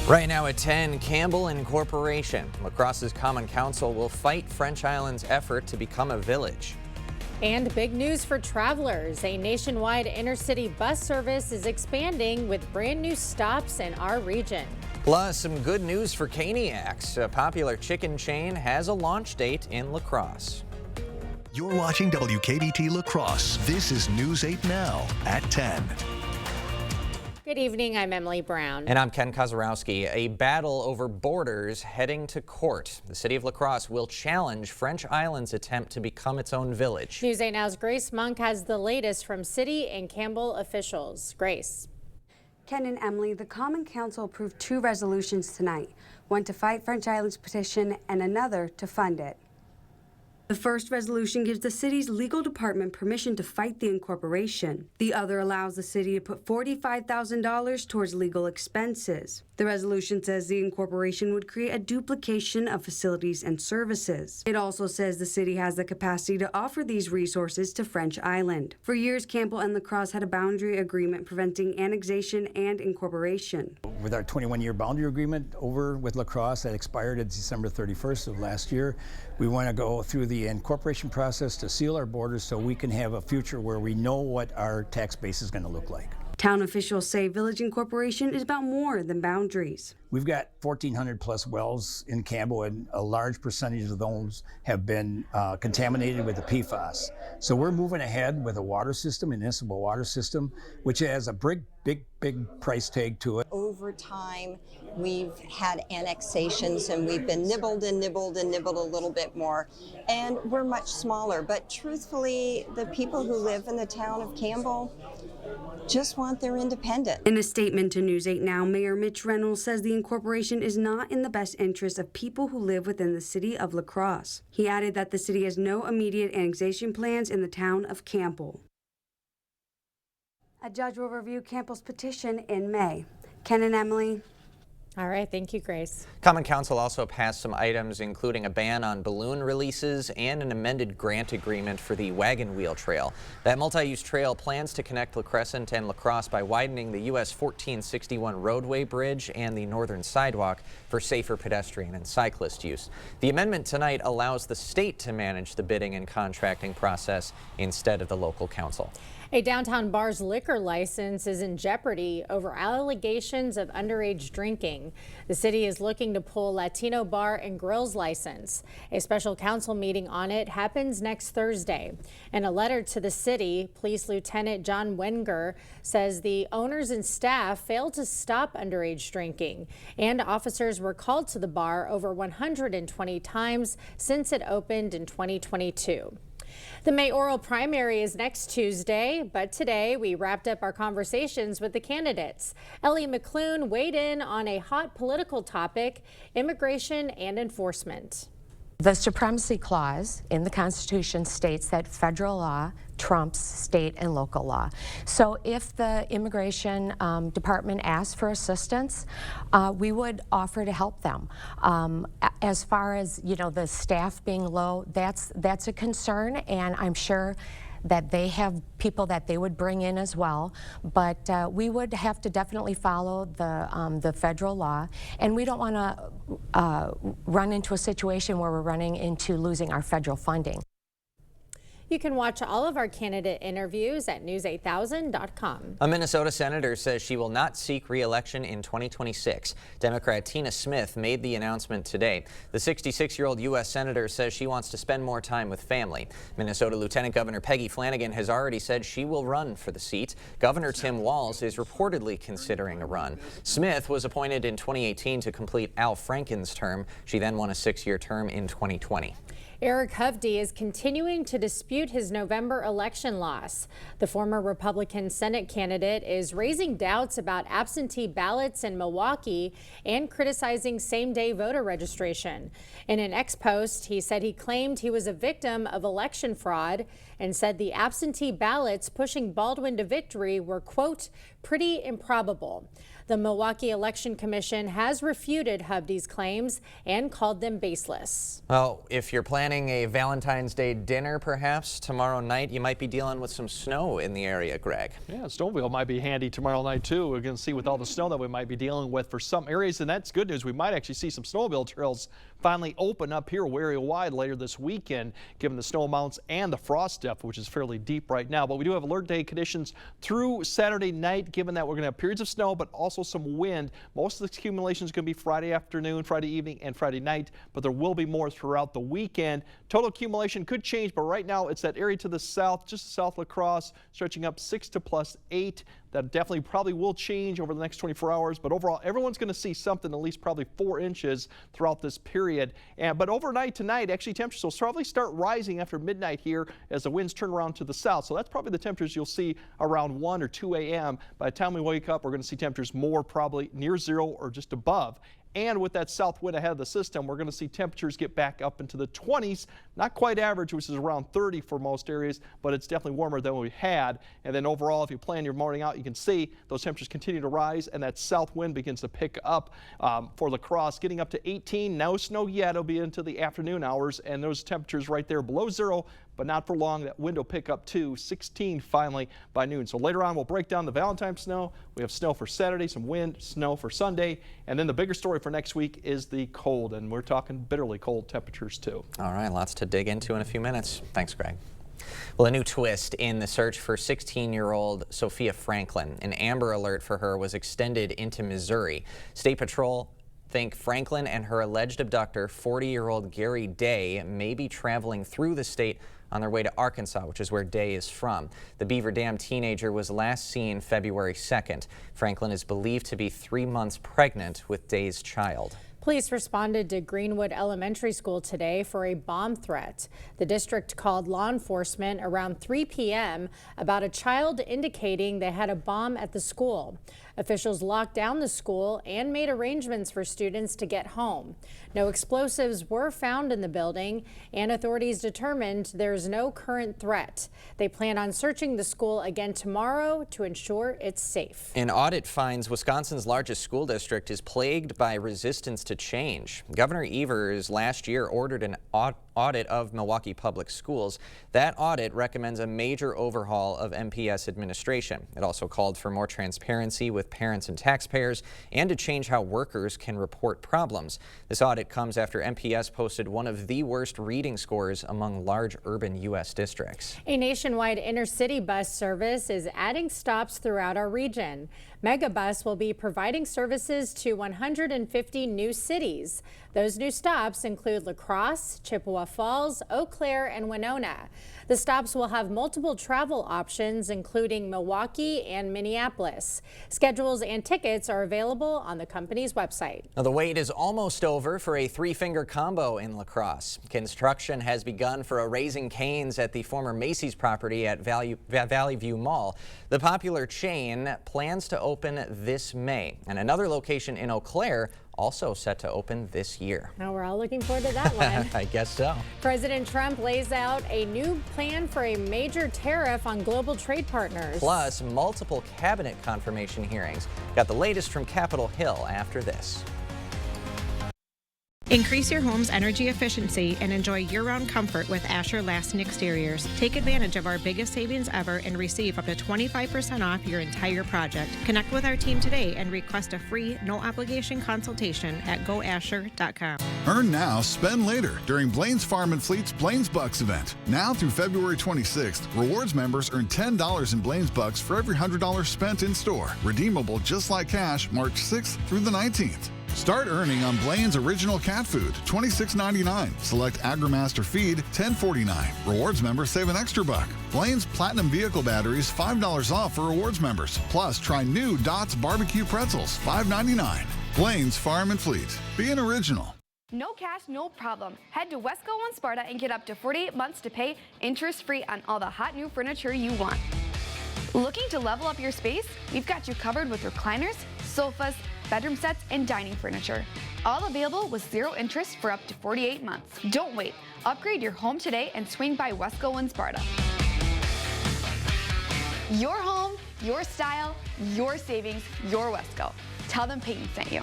Right now at 10, Campbell Incorporation. La Crosse's Common Council will fight French Island's effort to become a village. And big news for travelers. A nationwide intercity bus service is expanding with brand new stops in our region. Plus, some good news for Caniacs. A popular chicken chain has a launch date in La Crosse. You're watching WKBT La Crosse. This is News 8 Now at 10. Good evening, I'm Emily Brown. And I'm Ken Kozarowski. A battle over borders heading to court. The city of La Crosse will challenge French Island's attempt to become its own village. News 8 Now's Grace Monk has the latest from city and Campbell officials. Grace. Ken and Emily, the Common Council approved 2 resolutions tonight, one to fight French Island's petition and another to fund it. The first resolution gives the city's legal department permission to fight the incorporation. The other allows the city to put $45,000 towards legal expenses. The resolution says the incorporation would create a duplication of facilities and services. It also says the city has the capacity to offer these resources to French Island. For years, Campbell and La Crosse had a boundary agreement preventing annexation and incorporation. With our 21-year boundary agreement over with La Crosse that expired at December 31st of last year, we want to go through the incorporation process to seal our borders so we can have a future where we know what our tax base is going to look like. Town officials say village incorporation is about more than boundaries. We've got 1,400 plus wells in Campbell, and a large percentage of those have been contaminated with the PFAS. So we're moving ahead with a water system, a municipal water system, which has a big price tag to it. Over time, we've had annexations and we've been nibbled and nibbled and nibbled a little bit more. And we're much smaller, but truthfully, the people who live in the town of Campbell just want their independence. In a statement to News 8 Now, Mayor Mitch Reynolds says the incorporation is not in the best interest of people who live within the city of La Crosse. He added that the city has no immediate annexation plans in the town of Campbell. A judge will review Campbell's petition in May. Ken and Emily. All right, thank you, Grace. Common Council also passed some items including a ban on balloon releases and an amended grant agreement for the Wagon Wheel Trail. That multi-use trail plans to connect La Crescent and La Crosse by widening the US 1461 roadway bridge and the northern sidewalk for safer pedestrian and cyclist use. The amendment tonight allows the state to manage the bidding and contracting process instead of the local council. A downtown bar's liquor license is in jeopardy over allegations of underage drinking. The city is looking to pull Latino Bar and Grill's license. A special council meeting on it happens next Thursday. In a letter to the city, Police Lieutenant John Wenger says the owners and staff failed to stop underage drinking, and officers were called to the bar over 120 times since it opened in 2022. The mayoral primary is next Tuesday, but today we wrapped up our conversations with the candidates. Ellie McClune weighed in on a hot political topic, immigration and enforcement. The Supremacy Clause in the Constitution states that federal law trumps state and local law. So if the Immigration Department asks for assistance, we would offer to help them. As far as, you know, the staff being low, that's a concern, and I'm sure that they have people that they would bring in as well, but we would have to definitely follow the federal law, and we don't want to run into a situation where we're running into losing our federal funding. You can watch all of our candidate interviews at news8000.com. A Minnesota senator says she will not seek re-election in 2026. Democrat Tina Smith made the announcement today. The 66-year-old U.S. senator says she wants to spend more time with family. Minnesota Lieutenant Governor Peggy Flanagan has already said she will run for the seat. Governor Tim Walz is reportedly considering a run. Smith was appointed in 2018 to complete Al Franken's term. She then won a 6-year term in 2020. Eric Hovde is continuing to dispute his November election loss. The former Republican Senate candidate is raising doubts about absentee ballots in Milwaukee and criticizing same-day voter registration. In an X post, he said he claimed he was a victim of election fraud and said the absentee ballots pushing Baldwin to victory were, quote, pretty improbable. The Milwaukee Election Commission has refuted Hubdy's claims and called them baseless. Well, if you're planning a Valentine's Day dinner perhaps tomorrow night, you might be dealing with some snow in the area, Greg. Yeah, snowmobile might be handy tomorrow night too. We're going to see with all the snow that we might be dealing with for some areas, and that's good news. We might actually see some snowmobile trails finally open up here area wide later this weekend, given the snow amounts and the frost depth, which is fairly deep right now. But we do have alert day conditions through Saturday night, given that we're going to have periods of snow, but also some wind. Most of the accumulation is going to be Friday afternoon, Friday evening, and Friday night, but there will be more throughout the weekend. Total accumulation could change, but right now it's that area to the south, just south La Crosse, stretching up 6 to +8. That definitely probably will change over the next 24 hours, but overall everyone's going to see something, at least probably 4 inches throughout this period. But overnight tonight, actually temperatures will probably start rising after midnight here as the winds turn around to the south. So that's probably the temperatures you'll see around 1 or 2 a.m. By the time we wake up, we're going to see temperatures more probably near 0 or just above. And with that south wind ahead of the system, we're going to see temperatures get back up into the 20s, not quite average, which is around 30 for most areas, but it's definitely warmer than we had. And then overall, if you plan your morning out, you can see those temperatures continue to rise, and that south wind begins to pick up for La Crosse, getting up to 18. No snow yet. It'll be into the afternoon hours, and those temperatures right there below 0, but not for long. That wind will pick up to 16 finally by noon. So later on, we'll break down the Valentine's snow. We have snow for Saturday, some wind, snow for Sunday, and then the bigger story for next week is the cold, and we're talking bitterly cold temperatures too. All right, lots to dig into in a few minutes. Thanks, Greg. Well, a new twist in the search for 16-year-old Sophia Franklin. An Amber Alert for her was extended into Missouri. State Patrol think Franklin and her alleged abductor, 40-year-old Gary Day, may be traveling through the state on their way to Arkansas, which is where Day is from. The Beaver Dam teenager was last seen February 2nd. Franklin is believed to be 3 months pregnant with Day's child. Police responded to Greenwood Elementary School today for a bomb threat. The district called law enforcement around 3 p.m. about a child indicating they had a bomb at the school. Officials locked down the school and made arrangements for students to get home. No explosives were found in the building, and authorities determined there's no current threat. They plan on searching the school again tomorrow to ensure it's safe. An audit finds Wisconsin's largest school district is plagued by resistance to change. Governor Evers last year ordered an audit of Milwaukee Public Schools. That audit recommends a major overhaul of MPS administration. It also called for more transparency with parents and taxpayers and to change how workers can report problems. This audit comes after MPS posted one of the worst reading scores among large urban U.S. districts. A nationwide intercity bus service is adding stops throughout our region. Megabus will be providing services to 150 new cities. Those new stops include La Crosse, Chippewa Falls, Eau Claire, and Winona. The stops will have multiple travel options, including Milwaukee and Minneapolis. Schedules and tickets are available on the company's website. Now, the wait is almost over for a three-finger combo in La Crosse. Construction has begun for a Raising Cane's at the former Macy's property at Valley View Mall. The popular chain plans to open this May, and another location in Eau Claire also set to open this year. Now we're all looking forward to that one. I guess so. President Trump lays out a new plan for a major tariff on global trade partners. Plus, multiple cabinet confirmation hearings. Got the latest from Capitol Hill after this. Increase your home's energy efficiency and enjoy year-round comfort with Asher Lasting Exteriors. Take advantage of our biggest savings ever and receive up to 25% off your entire project. Connect with our team today and request a free, no-obligation consultation at goasher.com. Earn now, spend later during Blain's Farm and Fleet's Blain's Bucks event. Now through February 26th, rewards members earn $10 in Blain's Bucks for every $100 spent in store. Redeemable just like cash, March 6th through the 19th. Start earning on Blain's Original Cat Food, $26.99. Select AgriMaster Feed, $10.49. Rewards members save an extra $1. Blain's Platinum Vehicle Batteries, $5 off for rewards members. Plus, try new Dots Barbecue Pretzels, $5.99. Blain's Farm and Fleet. Be an original. No cash, no problem. Head to Wesco One Sparta and get up to 48 months to pay interest-free on all the hot new furniture you want. Looking to level up your space? We've got you covered with recliners, sofas, bedroom sets, and dining furniture. All available with 0 interest for up to 48 months. Don't wait. Upgrade your home today and swing by Wesco One Sparta. Your home, your style, your savings, your Wesco. Tell them Peyton sent you.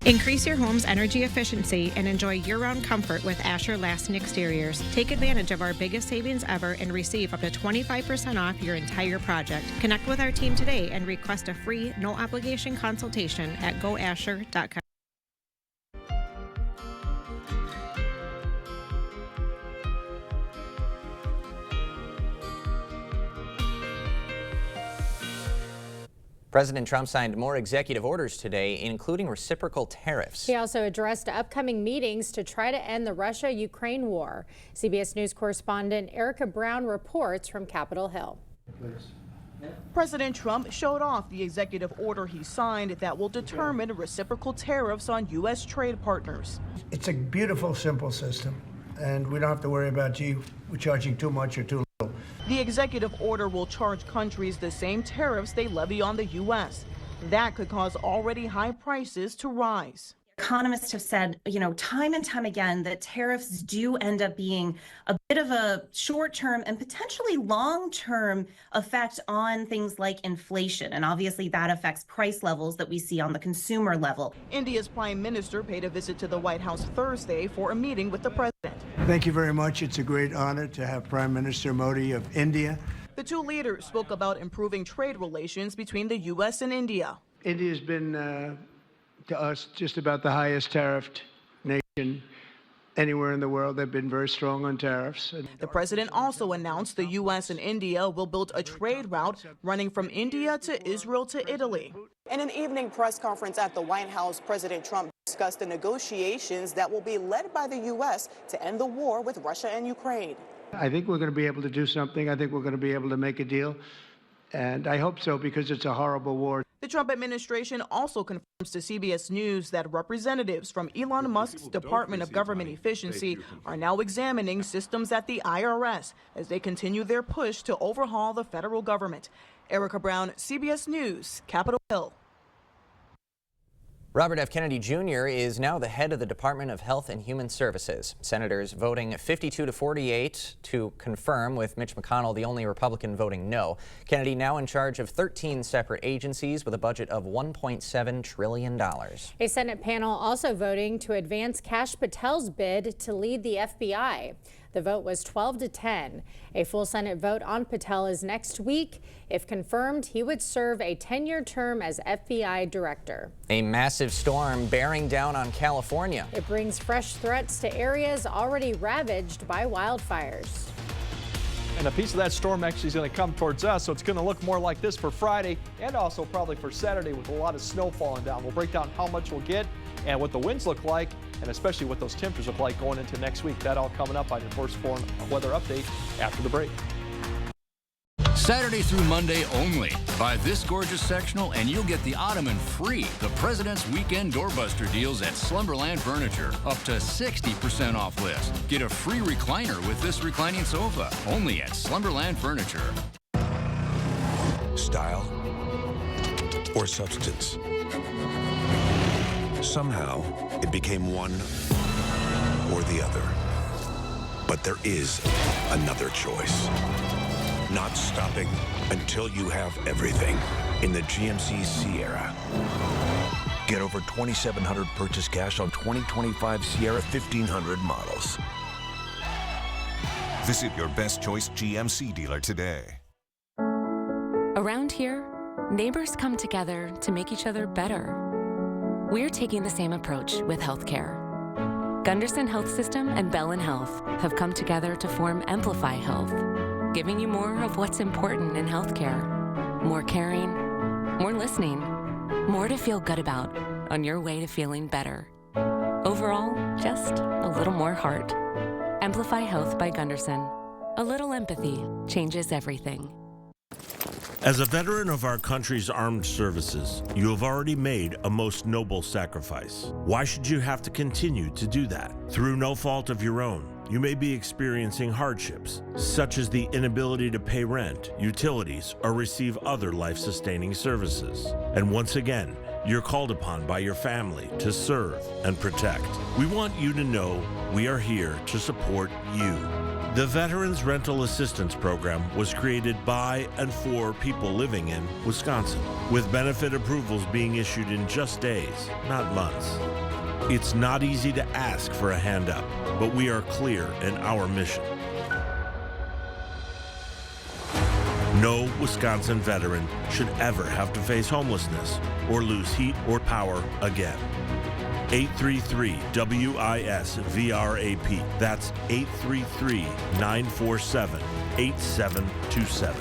Increase your home's energy efficiency and enjoy year-round comfort with Asher Lasting Exteriors. Take advantage of our biggest savings ever and receive up to 25% off your entire project. Connect with our team today and request a free, no-obligation consultation at goasher.com. President Trump signed more executive orders today, including reciprocal tariffs. He also addressed upcoming meetings to try to end the Russia-Ukraine war. CBS News correspondent Erica Brown reports from Capitol Hill. President Trump showed off the executive order he signed that will determine reciprocal tariffs on U.S. trade partners. It's a beautiful, simple system, and we don't have to worry about, gee, we're charging too much or too little. The executive order will charge countries the same tariffs they levy on the U.S. That could cause already high prices to rise. Economists have said, time and time again that tariffs do end up being a bit of a short-term and potentially long-term effect on things like inflation. And obviously that affects price levels that we see on the consumer level. India's prime minister paid a visit to the White House Thursday for a meeting with the president. Thank you very much. It's a great honor to have Prime Minister Modi of India. The two leaders spoke about improving trade relations between the U.S. and India. India's been to us just about the highest tariffed nation anywhere in the world. They've been very strong on tariffs. The president also announced the U.S. and India will build a trade route running from India to Israel to Italy. In an evening press conference at the White House, President Trump discussed the negotiations that will be led by the U.S. to end the war with Russia and Ukraine. I think we're going to be able to do something. I think we're going to be able to make a deal. And I hope so, because it's a horrible war. The Trump administration also confirms to CBS News that representatives from Elon Musk's Department of Government Efficiency are now examining systems at the IRS as they continue their push to overhaul the federal government. Erica Brown, CBS News, Capitol Hill. Robert F. Kennedy Jr. is now the head of the Department of Health and Human Services. Senators voting 52-48 to confirm, with Mitch McConnell the only Republican voting no. Kennedy now in charge of 13 separate agencies with a budget of $1.7 trillion. A Senate panel also voting to advance Kash Patel's bid to lead the FBI. The vote was 12-10. A full Senate vote on Patel is next week. If confirmed, he would serve a 10-year term as FBI director. A massive storm bearing down on California. It brings fresh threats to areas already ravaged by wildfires. And a piece of that storm actually is going to come towards us, so it's going to look more like this for Friday and also probably for Saturday with a lot of snow falling down. We'll break down how much we'll get and what the winds look like, and especially what those temperatures look like going into next week. That all coming up on your first foreign weather update after the break. Saturday through Monday only. Buy this gorgeous sectional and you'll get the ottoman free. The President's Weekend Doorbuster deals at Slumberland Furniture. Up to 60% off list. Get a free recliner with this reclining sofa. Only at Slumberland Furniture. Style or substance? Somehow, it became one or the other. But there is another choice. Not stopping until you have everything in the GMC Sierra. Get over $2,700 purchase cash on 2025 Sierra 1500 models. Visit your best choice GMC dealer today. Around here, neighbors come together to make each other better. We're taking the same approach with healthcare. Gunderson Health System and Bellin Health have come together to form Amplify Health, giving you more of what's important in healthcare. More caring, more listening, more to feel good about on your way to feeling better. Overall, just a little more heart. Amplify Health by Gunderson. A little empathy changes everything. As a veteran of our country's armed services, you have already made a most noble sacrifice. Why should you have to continue to do that? Through no fault of your own, you may be experiencing hardships, such as the inability to pay rent, utilities, or receive other life-sustaining services. And once again, you're called upon by your family to serve and protect. We want you to know we are here to support you. The Veterans Rental Assistance Program was created by and for people living in Wisconsin, with benefit approvals being issued in just days, not months. It's not easy to ask for a hand up, but we are clear in our mission. No Wisconsin veteran should ever have to face homelessness or lose heat or power again. 833-WIS-VRAP. That's 833-947-8727.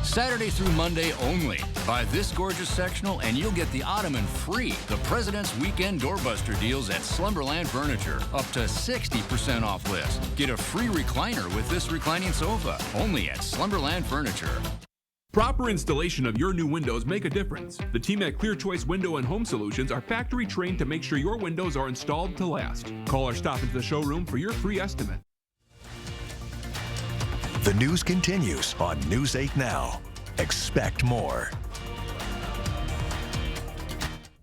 Saturday through Monday only. Buy this gorgeous sectional and you'll get the ottoman free. The President's Weekend Doorbuster deals at Slumberland Furniture. Up to 60% off list. Get a free recliner with this reclining sofa. Only at Slumberland Furniture. Proper installation of your new windows make a difference. The team at Clear Choice Window and Home Solutions are factory trained to make sure your windows are installed to last. Call or stop into the showroom for your free estimate. The news continues on News 8 Now. Expect more.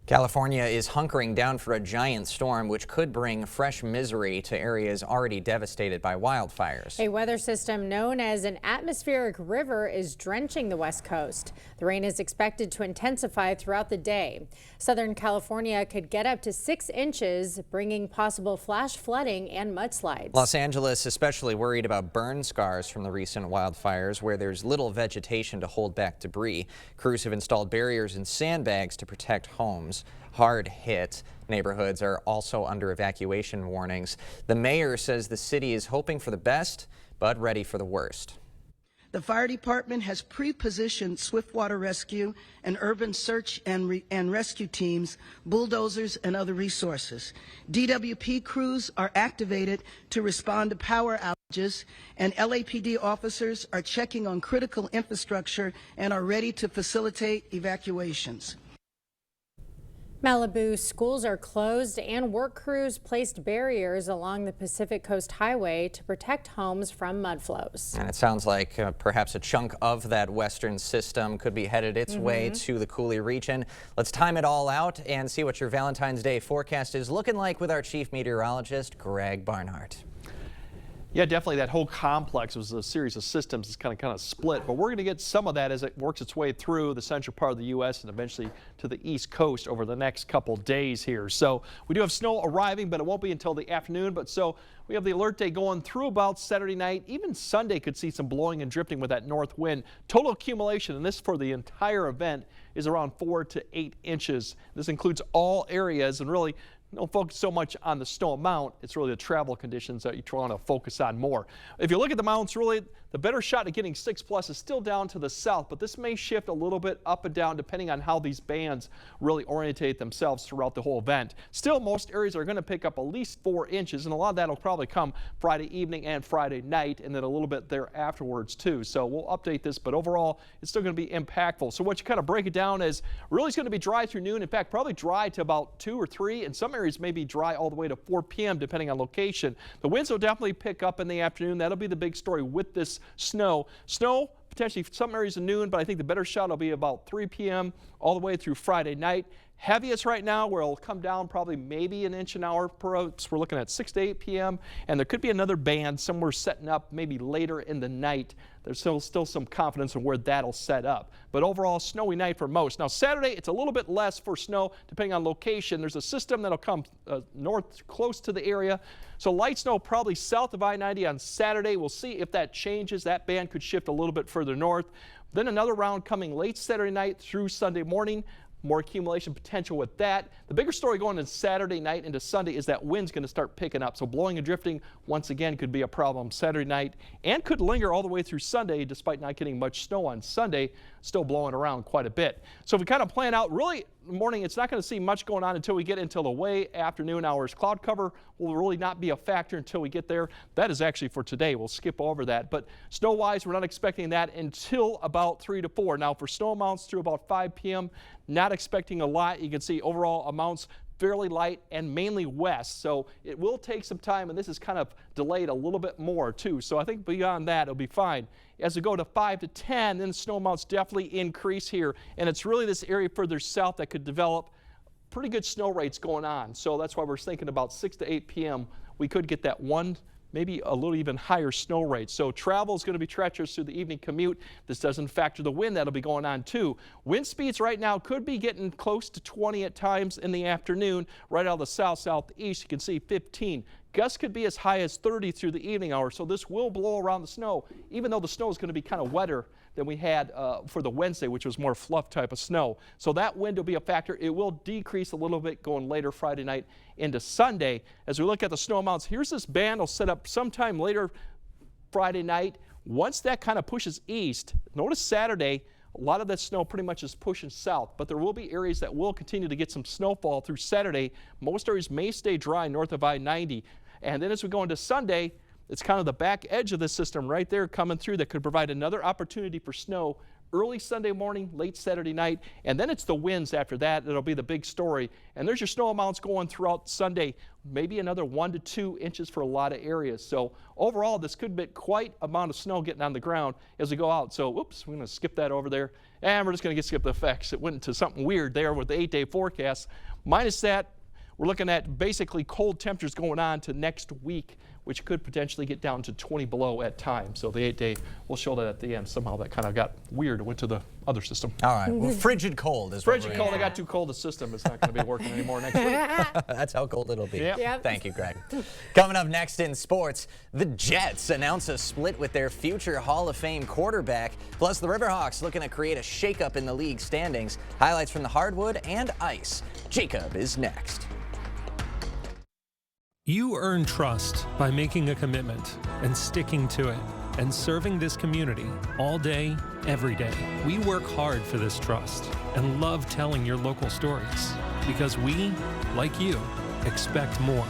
California is hunkering down for a giant storm which could bring fresh misery to areas already devastated by wildfires. A weather system known as an atmospheric river is drenching the West Coast. The rain is expected to intensify throughout the day. Southern California could get up to 6 inches, bringing possible flash flooding and mudslides. Los Angeles especially worried about burn scars from the recent wildfires where there's little vegetation to hold back debris. Crews have installed barriers and sandbags to protect homes. Hard hit neighborhoods are also under evacuation warnings. The mayor says the city is hoping for the best, but ready for the worst. The fire department has pre-positioned swiftwater rescue and urban search and rescue teams, bulldozers, and other resources. DWP crews are activated to respond to power outages, and LAPD officers are checking on critical infrastructure and are ready to facilitate evacuations. Malibu schools are closed and work crews placed barriers along the Pacific Coast Highway to protect homes from mud flows. And it sounds like perhaps a chunk of that western system could be headed its way to the Coulee region. Let's time it all out and see what your Valentine's Day forecast is looking like with our chief meteorologist, Greg Barnhart. Yeah, definitely that whole complex was a series of systems that's kind of split, but we're going to get some of that as it works its way through the central part of the U.S. and eventually to the East Coast over the next couple days here. So we do have snow arriving, but it won't be until the afternoon. But so we have the alert day going through about Saturday night. Even Sunday could see some blowing and drifting with that north wind. Total accumulation, and this for the entire event, is around 4 to 8 inches. This includes all areas, and really don't focus so much on the snow amount. It's really the travel conditions that you want to focus on more. If you look at the mountains, really the better shot at getting 6+ is still down to the south, but this may shift a little bit up and down depending on how these bands really orientate themselves throughout the whole event. Still, most areas are going to pick up at least 4 inches, and a lot of that will probably come Friday evening and Friday night, and then a little bit there afterwards too. So we'll update this, but overall it's still going to be impactful. So what you kind of break it down is really it's going to be dry through noon. In fact, probably dry to about 2 or 3, and some areas may be dry all the way to 4 p.m. depending on location. The winds will definitely pick up in the afternoon. That'll be the big story with this snow. Snow potentially some areas at noon, but I think the better shot will be about 3 p.m. all the way through Friday night. Heaviest right now, where it'll come down probably maybe an inch an hour per hour. So we're looking at 6 to 8 p.m. and there could be another band somewhere setting up maybe later in the night. There's still some confidence in where that'll set up. But overall, snowy night for most. Now Saturday, it's a little bit less for snow depending on location. There's a system that'll come north close to the area. So light snow probably south of I-90 on Saturday. We'll see if that changes. That band could shift a little bit further north. Then another round coming late Saturday night through Sunday morning. More accumulation potential with that. The bigger story going into Saturday night into Sunday is that wind's going to start picking up. So blowing and drifting once again could be a problem Saturday night and could linger all the way through Sunday despite not getting much snow on Sunday, still blowing around quite a bit. So if we kind of plan out really morning, it's not going to see much going on until we get into the way afternoon hours. Cloud cover will really not be a factor until we get there. That is actually for today. We'll skip over that. But snow-wise, we're not expecting that until about 3 to 4. Now for snow amounts through about 5 p.m., not expecting a lot. You can see overall amounts fairly light and mainly west. So it will take some time, and this is kind of delayed a little bit more too. So I think beyond that, it'll be fine. As we go to 5 to 10, then the snow amounts definitely increase here. And it's really this area further south that could develop pretty good snow rates going on. So that's why we're thinking about 6 to 8 p.m. we could get that 1 maybe a little even higher snow rates. So travel is going to be treacherous through the evening commute. This doesn't factor the wind that'll be going on too. Wind speeds right now could be getting close to 20 at times in the afternoon. Right out of the southeast, you can see 15. Gusts could be as high as 30 through the evening hours, so this will blow around the snow, even though the snow is going to be kind of wetter than we had for the Wednesday, which was more fluff type of snow. So that wind will be a factor. It will decrease a little bit going later Friday night into Sunday. As we look at the snow amounts, here's this band will set up sometime later Friday night. Once that kind of pushes east, notice Saturday, a lot of that snow pretty much is pushing south, but there will be areas that will continue to get some snowfall through Saturday. Most areas may stay dry north of I-90. And then as we go into Sunday, it's kind of the back edge of the system right there coming through that could provide another opportunity for snow early Sunday morning, late Saturday night, and then it's the winds after that that'll be the big story. And there's your snow amounts going throughout Sunday, maybe another 1 to 2 inches for a lot of areas. So overall, this could be quite amount of snow getting on the ground as we go out. So, oops, we're going to skip that over there, and we're just going to skip the effects. It went into something weird there with the 8-day forecast. Minus that, we're looking at basically cold temperatures going on to next week, which could potentially get down to 20 below at times. So the 8-day, we'll show that at the end. Somehow that kind of got weird. It went to the other system. All right, well, frigid cold is frigid cold. I got too cold a system. It's not going to be working anymore next week. That's how cold it'll be. Yep. Thank you, Greg. Coming up next in sports, the Jets announce a split with their future Hall of Fame quarterback. Plus, the Riverhawks looking to create a shakeup in the league standings. Highlights from the hardwood and ice. Jacob is next. You earn trust by making a commitment and sticking to it and serving this community all day, every day. We work hard for this trust and love telling your local stories because we, like you, expect more.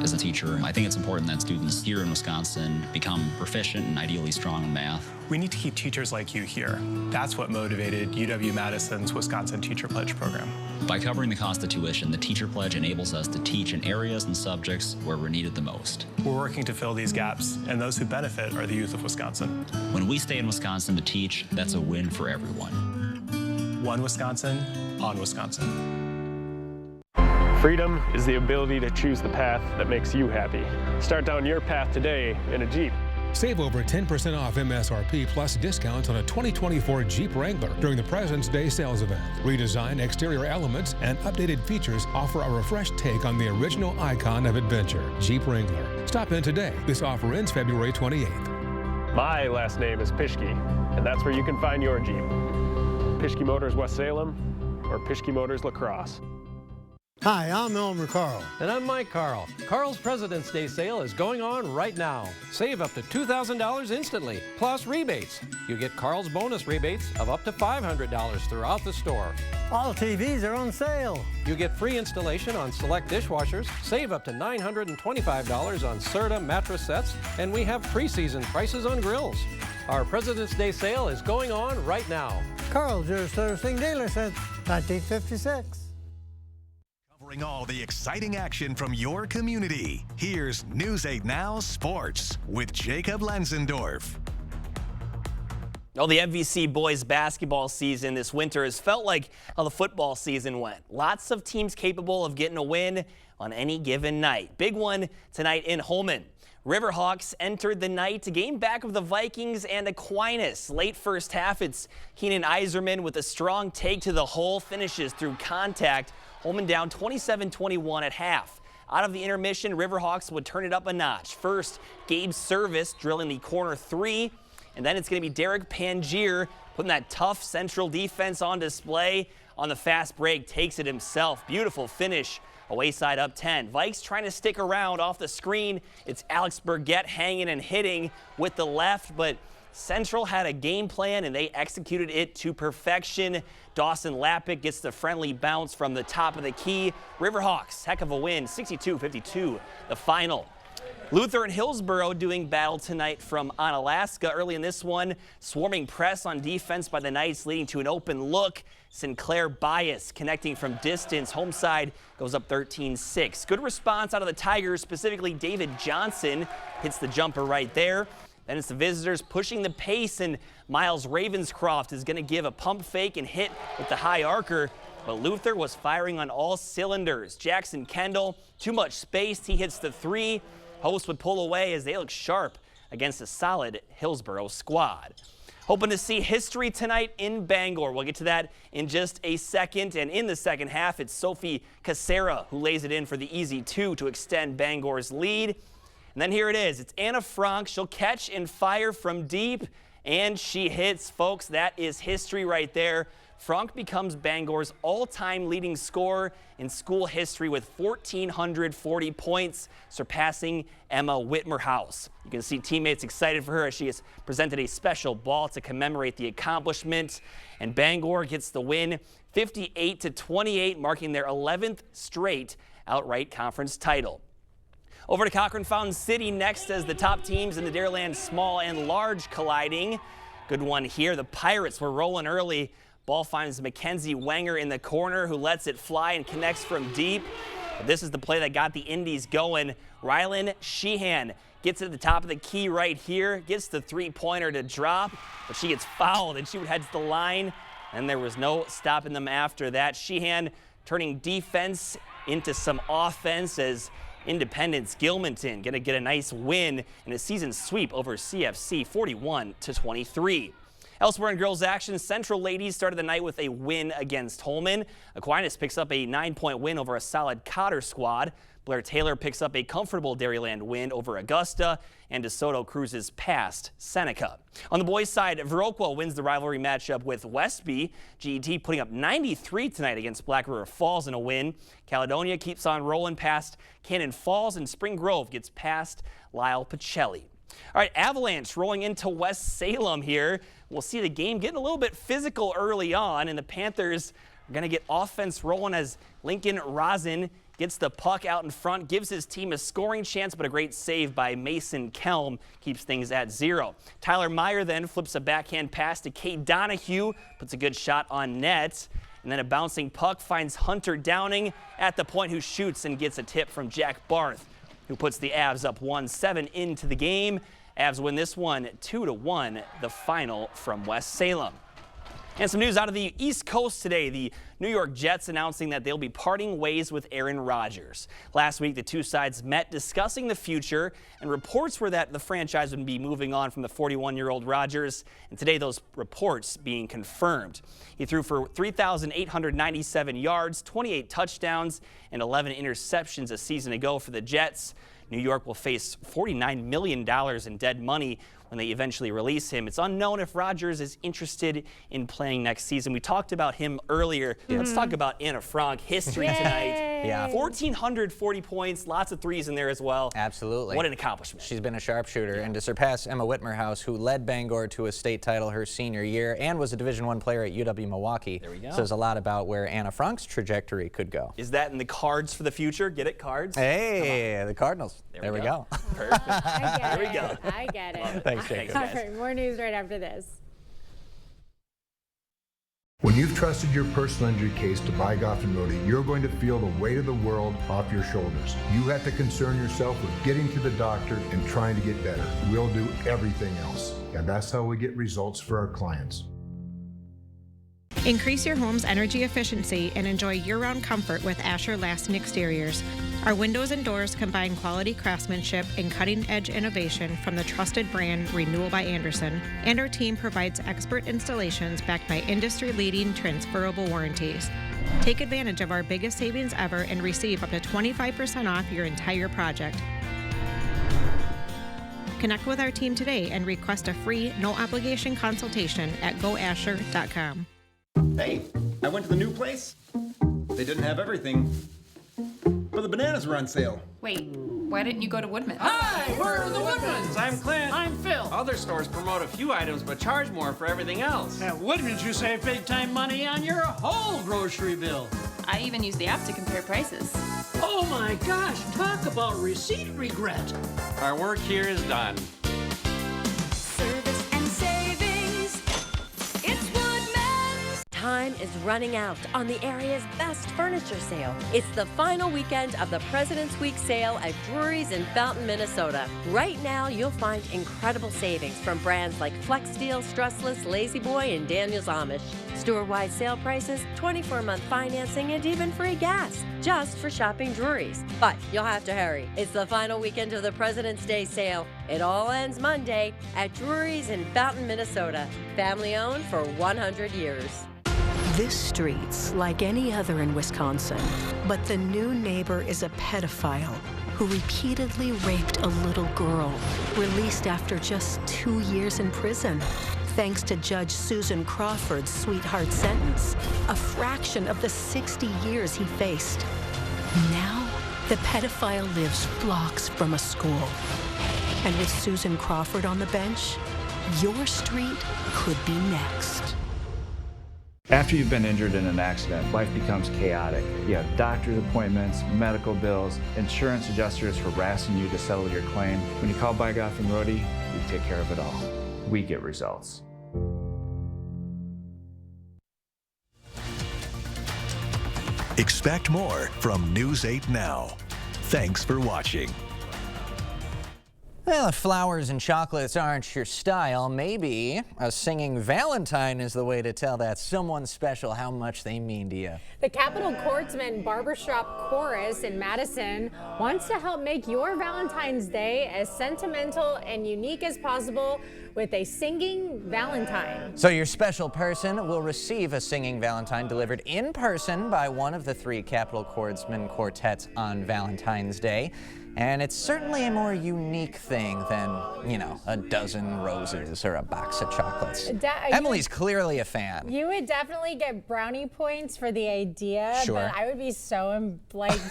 As a teacher, I think it's important that students here in Wisconsin become proficient and ideally strong in math. We need to keep teachers like you here. That's what motivated UW-Madison's Wisconsin Teacher Pledge program. By covering the cost of tuition, the Teacher Pledge enables us to teach in areas and subjects where we're needed the most. We're working to fill these gaps, and those who benefit are the youth of Wisconsin. When we stay in Wisconsin to teach, that's a win for everyone. One Wisconsin, on Wisconsin. Freedom is the ability to choose the path that makes you happy. Start down your path today in a Jeep. Save over 10% off MSRP plus discounts on a 2024 Jeep Wrangler during the President's Day sales event. Redesigned exterior elements and updated features offer a refreshed take on the original icon of adventure, Jeep Wrangler. Stop in today. This offer ends February 28th. My last name is Pischke, and that's where you can find your Jeep. Pischke Motors West Salem or Pischke Motors La Crosse. Hi, I'm Elmer Carl. And I'm Mike Carl. Carl's President's Day sale is going on right now. Save up to $2,000 instantly, plus rebates. You get Carl's bonus rebates of up to $500 throughout the store. All TVs are on sale. You get free installation on select dishwashers, save up to $925 on Serta mattress sets, and we have preseason prices on grills. Our President's Day sale is going on right now. Carl's, your servicing dealer since 1956. Covering all the exciting action from your community. Here's News 8 Now Sports with Jacob Lenzendorf. Well, the MVC boys basketball season this winter has felt like how the football season went. Lots of teams capable of getting a win on any given night. Big one tonight in Holmen. Riverhawks entered the night to game back of the Vikings and Aquinas. Late first half, it's Keenan Iserman with a strong take to the hole, finishes through contact. Holmen down 27-21 at half. Out of the intermission, Riverhawks would turn it up a notch. First, Gabe Service drilling the corner three, and then it's going to be Derek Pangier putting that tough central defense on display on the fast break. Takes it himself. Beautiful finish. Away side up 10. Vikes trying to stick around off the screen. It's Alex Burgett hanging and hitting with the left, but Central had a game plan and they executed it to perfection. Dawson Lappick gets the friendly bounce from the top of the key. Riverhawks, heck of a win, 62-52, the final. Luther and Hillsboro doing battle tonight from Onalaska. Early in this one, swarming press on defense by the Knights leading to an open look. Sinclair Bias connecting from distance. Home side goes up 13-6. Good response out of the Tigers, specifically David Johnson hits the jumper right there. Then it's the visitors pushing the pace, and Miles Ravenscroft is going to give a pump fake and hit with the high arcer. But Luther was firing on all cylinders. Jackson Kendall, too much space. He hits the three. Hosts would pull away as they look sharp against a solid Hillsboro squad. Hoping to see history tonight in Bangor. We'll get to that in just a second. And in the second half, it's Sophie Casera who lays it in for the easy two to extend Bangor's lead. And then here it is. It's Anna Frank. She'll catch and fire from deep, and she hits, folks. That is history right there. Frank becomes Bangor's all-time leading scorer in school history with 1,440 points, surpassing Emma Whitmerhouse. You can see teammates excited for her as she has presented a special ball to commemorate the accomplishment. And Bangor gets the win, 58-28, marking their 11th straight outright conference title. Over to Cochran Fountain City next as the top teams in the Dairyland small and large colliding. Good one here. The Pirates were rolling early. Ball finds Mackenzie Wenger in the corner, who lets it fly and connects from deep. But this is the play that got the Indies going. Rylan Sheehan gets at the top of the key right here, gets the three-pointer to drop, but she gets fouled and she would head to the line, and there was no stopping them after that. Sheehan turning defense into some offense as Independence Gilmanton going to get a nice win in a season sweep over CFC, 41-23. Elsewhere in girls action, Central ladies started the night with a win against Holman. Aquinas picks up a 9-point win over a solid Cotter squad. Blair Taylor picks up a comfortable Dairyland win over Augusta, and DeSoto cruises past Seneca. On the boys' side, Viroqua wins the rivalry matchup with Westby. GET putting up 93 tonight against Black River Falls in a win. Caledonia keeps on rolling past Cannon Falls, and Spring Grove gets past Lyle Pacelli. All right, Avalanche rolling into West Salem here. We'll see the game getting a little bit physical early on, and the Panthers are going to get offense rolling as Lincoln Rosin gets the puck out in front, gives his team a scoring chance, but a great save by Mason Kelm keeps things at 0. Tyler Meyer then flips a backhand pass to Kate Donahue, puts a good shot on net, and then a bouncing puck finds Hunter Downing at the point, who shoots and gets a tip from Jack Barth, who puts the Avs up 1-7 into the game. Avs win this one 2-1, the final from West Salem. And some news out of the East Coast today. The New York Jets announcing that they'll be parting ways with Aaron Rodgers. Last week, the two sides met discussing the future, and reports were that the franchise would be moving on from the 41-year-old Rodgers, and today those reports being confirmed. He threw for 3,897 yards, 28 touchdowns, and 11 interceptions a season ago for the Jets. New York will face $49 million in dead money when they eventually release him. It's unknown if Rodgers is interested in playing next season. We talked about him earlier. Let's talk about Anna Frank. History tonight. Yeah. 1,440 points, lots of threes in there as well. Absolutely. What an accomplishment. She's been a sharpshooter, and to surpass Emma Whitmerhouse, who led Bangor to a state title her senior year and was a Division I player at UW-Milwaukee. There we go. Says a lot about where Anna Frank's trajectory could go. Is that in the cards for the future? Get it, cards? Hey, the Cardinals. There we go. Perfect. I There we go. I get it. Thanks, Jake. All right, more news right after this. When you've trusted your personal injury case to Bygoff and Rohde, you're going to feel the weight of the world off your shoulders. You have to concern yourself with getting to the doctor and trying to get better. We'll do everything else. And that's how we get results for our clients. Increase your home's energy efficiency and enjoy year-round comfort with Asher Lasting Exteriors. Our windows and doors combine quality craftsmanship and cutting-edge innovation from the trusted brand Renewal by Andersen, and our team provides expert installations backed by industry-leading transferable warranties. Take advantage of our biggest savings ever and receive up to 25% off your entire project. Connect with our team today and request a free, no-obligation consultation at goasher.com. Hey, I went to the new place. They didn't have everything, but the bananas were on sale. Wait, Why didn't you go to Woodman's? Hi, we're the Woodmans. I'm Clint. I'm Phil. Other stores promote a few items but charge more for everything else. At Woodmans, you save big time money on your whole grocery bill. I even use the app to compare prices. Oh my gosh, talk about receipt regret. Our work here is done. Service and savings. It's Woodman's. Time is running out on the area's best furniture sale. It's the final weekend of the President's Week sale at Drury's in Fountain, Minnesota. Right now, you'll find incredible savings from brands like FlexSteel, Stressless, Lazy Boy, and Daniel's Amish. Store-wide sale prices, 24-month financing, and even free gas, just for shopping Drury's. But you'll have to hurry. It's the final weekend of the President's Day sale. It all ends Monday at Drury's in Fountain, Minnesota. Family-owned for 100 years. This street's like any other in Wisconsin, but the new neighbor is a pedophile who repeatedly raped a little girl, released after just 2 years in prison. Thanks to Judge Susan Crawford's sweetheart sentence, a fraction of the 60 years he faced. Now, the pedophile lives blocks from a school. And with Susan Crawford on the bench, your street could be next. After you've been injured in an accident, life becomes chaotic. You have doctor's appointments, medical bills, insurance adjusters harassing you to settle your claim. When you call Bygoff and Rohde, we take care of it all. We get results. Expect more from News 8 Now. Thanks for watching. Well, if flowers and chocolates aren't your style, maybe a singing Valentine is the way to tell that someone special how much they mean to you. The Capitol Courtsman Barbershop Chorus in Madison wants to help make your Valentine's Day as sentimental and unique as possible with a singing Valentine. So your special person will receive a singing Valentine delivered in person by one of the 3 Capitol Courtsman quartets on Valentine's Day. And it's certainly a more unique thing than, you know, a dozen roses or a box of chocolates. Emily's clearly a fan. You would definitely get brownie points for the idea, Sure. but I would be so,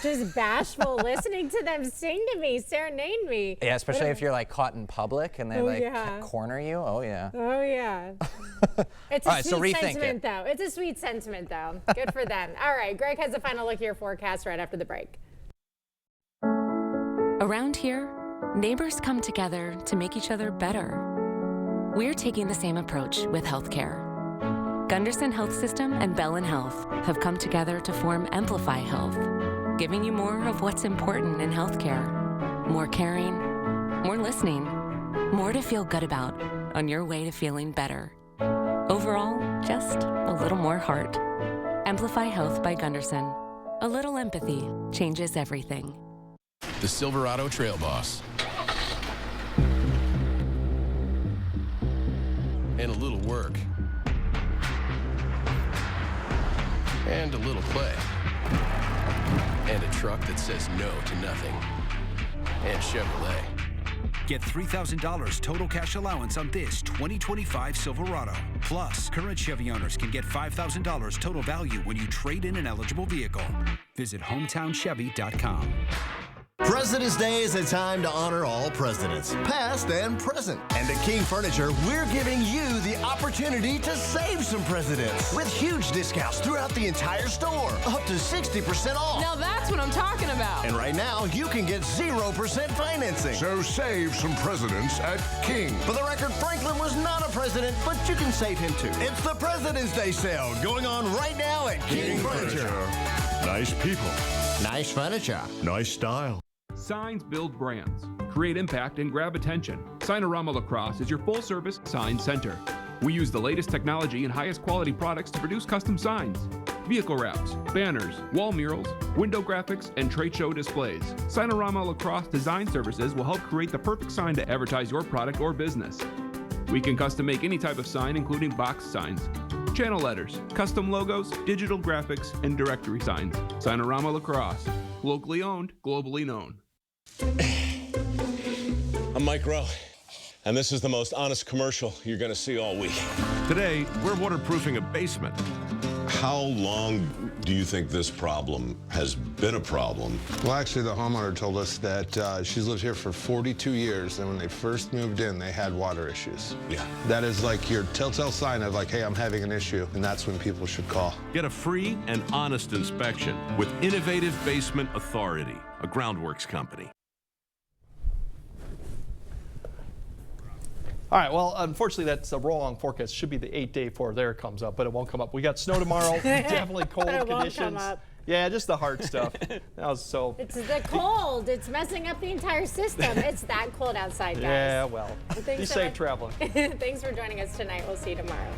just bashful listening to them sing to me, serenade me. Yeah, especially if you're, like, caught in public and they, yeah. corner you. Oh, yeah. Oh, yeah. It's a All right, so sweet rethink sentiment, it. though. It's a sweet sentiment, though. Good for them. All right, Greg has a final look at your forecast right after the break. Around here, neighbors come together to make each other better. We're taking the same approach with healthcare. Gunderson Health System and Bellin Health have come together to form Amplify Health, giving you more of what's important in healthcare. More caring, more listening, more to feel good about on your way to feeling better. Overall, just a little more heart. Amplify Health by Gunderson. A little empathy changes everything. The Silverado Trail Boss. And a little work. And a little play. And a truck that says no to nothing. And Chevrolet. Get $3,000 total cash allowance on this 2025 Silverado. Plus, current Chevy owners can get $5,000 total value when you trade in an eligible vehicle. Visit HometownChevy.com. President's Day is a time to honor all presidents, past and present. And at King Furniture, we're giving you the opportunity to save some presidents with huge discounts throughout the entire store, up to 60% off. Now that's what I'm talking about. And right now, you can get 0% financing. So save some presidents at King. For the record, Franklin was not a president, but you can save him too. It's the President's Day sale going on right now at King Furniture. Nice people. Nice furniture. Nice style. Signs build brands, create impact, and grab attention. Signorama Lacrosse is your full-service sign center. We use the latest technology and highest quality products to produce custom signs, vehicle wraps, banners, wall murals, window graphics, and trade show displays. Signorama Lacrosse Design Services will help create the perfect sign to advertise your product or business. We can custom make any type of sign, including box signs, channel letters, custom logos, digital graphics, and directory signs. Signorama Lacrosse, locally owned, globally known. I'm Mike Rowe, and this is the most honest commercial you're going to see all week. Today, we're waterproofing a basement. How long do you think this problem has been a problem? Well, actually, the homeowner told us that she's lived here for 42 years, and when they first moved in, they had water issues. Yeah. That is like your telltale sign of like, hey, I'm having an issue, and that's when people should call. Get a free and honest inspection with Innovative Basement Authority, a Groundworks company. All right, well, unfortunately, that's a wrong forecast. It should be the 8-day for there it comes up, but it won't come up. We got snow tomorrow, definitely cold But it won't conditions. come up. Yeah, just the hard stuff. It's the cold. It's messing up the entire system. It's that cold outside, guys. Yeah, well, be safe traveling. Thanks for joining us tonight. We'll see you tomorrow.